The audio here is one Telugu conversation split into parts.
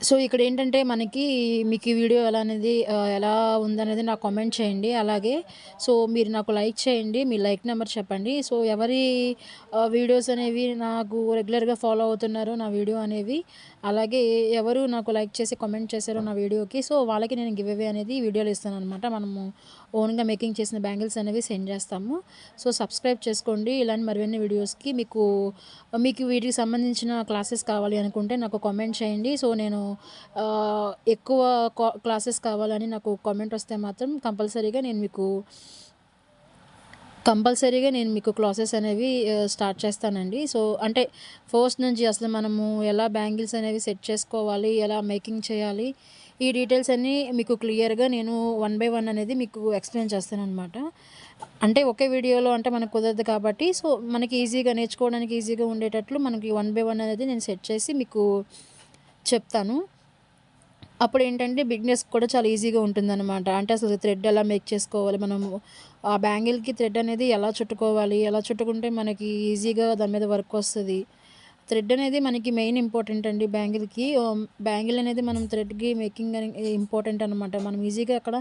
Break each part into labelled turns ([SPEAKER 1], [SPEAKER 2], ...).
[SPEAKER 1] సో, ఇక్కడేంటంటే మనకి మీకు ఈ వీడియో ఎలా ఉందనేది నాకు కామెంట్ చేయండి. అలాగే మీరు నాకు లైక్ చేయండి. మీ లైక్ నంబర్ చెప్పండి. ఎవరి వీడియోస్ అనేవి నాకు రెగ్యులర్‌గా ఫాలో అవుతున్నారో నా వీడియో అనేవి, అలాగే ఎవరు నాకు లైక్ చేసి కామెంట్ చేశారో నా వీడియోకి, వాళ్ళకి నేను గివ్ అవే అనేది వీడియోలో ఇస్తాననమాట. మనము ఓన్‌గా మేకింగ్ చేసిన బ్యాంగిల్స్ అనేవి సెండ్ చేస్తాము. సబ్స్క్రైబ్ చేసుకోండి. ఇలాంటి మరిన్ని వీడియోస్‌కి మీకు వీటికి సంబంధించిన క్లాసెస్ కావాలి అనుకుంటే నాకు కామెంట్ చేయండి. ఎక్కువ క్లాసెస్ కావాలని నాకు కామెంట్ వస్తే మాత్రం కంపల్సరీగా నేను మీకు క్లాసెస్ అనేవి స్టార్ట్ చేస్తానండి. అంటే ఫస్ట్ నుంచి అసలు మనము ఎలా బ్యాంగిల్స్ అనేవి సెట్ చేసుకోవాలి, ఎలా మేకింగ్ చేయాలి, ఈ డీటెయిల్స్ అన్నీ మీకు క్లియర్‌గా నేను వన్ బై వన్ అనేది మీకు ఎక్స్‌ప్లెయిన్ చేస్తాననమాట. అంటే ఒకే వీడియోలో అంటే మనకు కుదరదు కాబట్టి మనకి ఈజీగా నేర్చుకోవడానికి ఈజీగా ఉండేటట్లు మనకి వన్ బై వన్ అనేది నేను సెట్ చేసి మీకు చెప్తాను. అప్పుడేంటంటే బిగినర్స్‌కి కూడా చాలా ఈజీగా ఉంటుందనమాట. అంటే అసలు థ్రెడ్ ఎలా మేక్ చేసుకోవాలి, మనము ఆ బ్యాంగిల్‌కి థ్రెడ్ అనేది ఎలా చుట్టుకోవాలి, ఎలా చుట్టుకుంటే మనకి ఈజీగా దాని మీద వర్క్ వస్తది. థ్రెడ్ అనేది మనకి మెయిన్ ఇంపార్టెంట్ అండి బ్యాంగిల్‌కి. బ్యాంగిల్ అనేది మనం థ్రెడ్‌కి మేకింగ్ అని ఇంపార్టెంట్ అనమాట. మనం ఈజీగా అక్కడ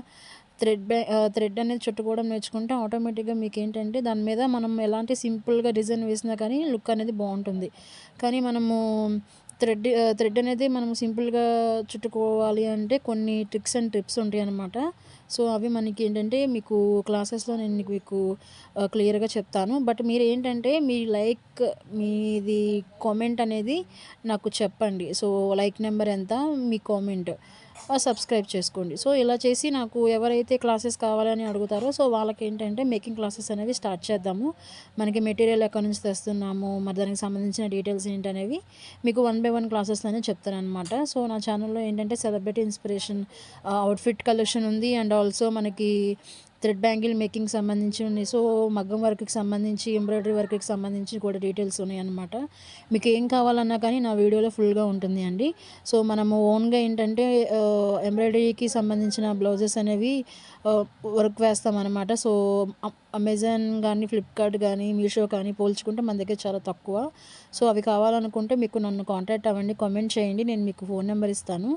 [SPEAKER 1] థ్రెడ్ అనేది చుట్టుకోవడం నేర్చుకుంటే ఆటోమేటిక్‌గా మీకేంటంటే దాని మీద మనం ఎలాంటి సింపుల్‌గా డిజైన్ వేసినా కానీ లుక్ అనేది బావుంటుంది. కానీ మనము థ్రెడ్ అనేది మనం సింపుల్‌గా చుట్టుకోవాలి అంటే కొన్ని ట్రిక్స్ అండ్ టిప్స్ ఉంటాయన్నమాట. అవి మనకేంటంటే మీకు క్లాసెస్‌లో నేను మీకు క్లియర్‌గా చెప్తాను. బట్ మీరేంటంటే మీది కామెంట్ అనేది నాకు చెప్పండి. లైక్ నెంబర్ ఎంత, మీ కామెంట్, సబ్స్క్రైబ్ చేసుకోండి. ఇలా చేసి నాకు ఎవరైతే క్లాసెస్ కావాలని అడుగుతారో వాళ్ళకేంటంటే మేకింగ్ క్లాసెస్ అనేవి స్టార్ట్ చేద్దాము. మనకి మెటీరియల్ ఎక్కడి నుంచి తెస్తున్నాము, మరి దానికి సంబంధించిన డీటెయిల్స్ ఏంటనేవి మీకు వన్ బై వన్ క్లాసెస్‌లోనే చెప్తాననమాట. నా ఛానల్‌లో ఏంటంటే సెలబ్రిటీ ఇన్స్పిరేషన్ అవుట్‌ఫిట్ కలెక్షన్ ఉంది. అండ్ ఆల్సో మనకి థ్రెడ్ బ్యాంగిల్ మేకింగ్ సంబంధించి ఉన్నాయి. మగ్గం వర్క్‌కి సంబంధించి, ఎంబ్రాయిడరీ వర్క్‌కి సంబంధించి కూడా డీటెయిల్స్ ఉన్నాయన్నమాట. మీకు ఏం కావాలన్నా కానీ నా వీడియోలో ఫుల్‌గా ఉంటుంది అండి. మనము ఓన్‌గా ఏంటంటే ఎంబ్రాయిడరీకి సంబంధించిన బ్లౌజెస్ అనేవి ఆహ్, వర్క్ వేస్తామనమాట. అమెజాన్ గానీ, ఫ్లిప్‌కార్ట్ గానీ, మీషో కానీ పోల్చుకుంటే మన దగ్గర చాలా తక్కువ. అవి కావాలనుకుంటే మీకు నన్ను కాంటాక్ట్ అవ్వండి. కామెంట్ చేయండి. నేను మీకు ఫోన్ నంబర్ ఇస్తాను.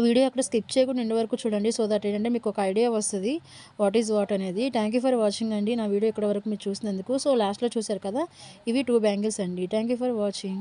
[SPEAKER 1] వీడియో అక్కడ స్కిప్ చేయకుండా ఎండ్ వరకు చూడండి. దట్ ఏంటంటే మీకు ఒక ఐడియా వస్తది. వాట్ ఈస్ వాట్ అనేది. థ్యాంక్ యూ ఫర్ వాచింగ్ అండి. నా వీడియో ఇక్కడి వరకు మీరు చూసినందుకు. లాస్ట్‌లో చూసారు కదా! ఇవి 2 బ్యాంగిల్స్ అండి. Thank you for watching.